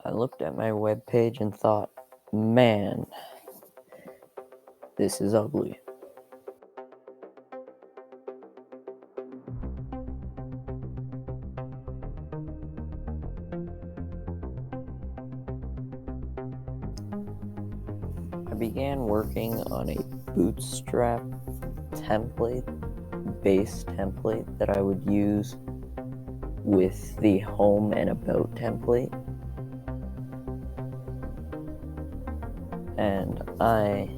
I looked at my web page and thought, man, this is ugly. I began working on a Bootstrap base template that I would use with the home and about template. And I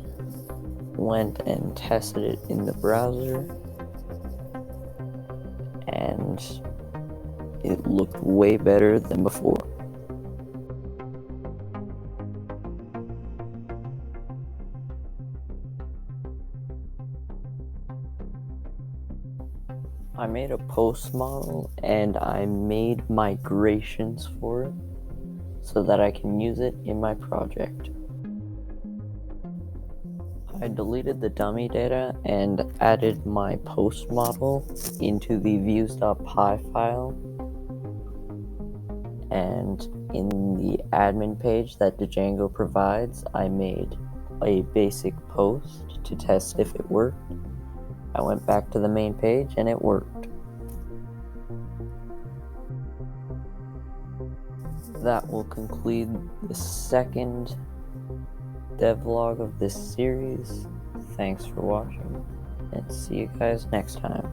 went and tested it in the browser, and it looked way better than before. I made a post model and I made migrations for it so that I can use it in my project. I deleted the dummy data and added my post model into the views.py file, and in the admin page that Django provides, I made a basic post to test if it worked. I went back to the main page and it worked. That will conclude the second devlog of this series. Thanks for watching, and see you guys next time.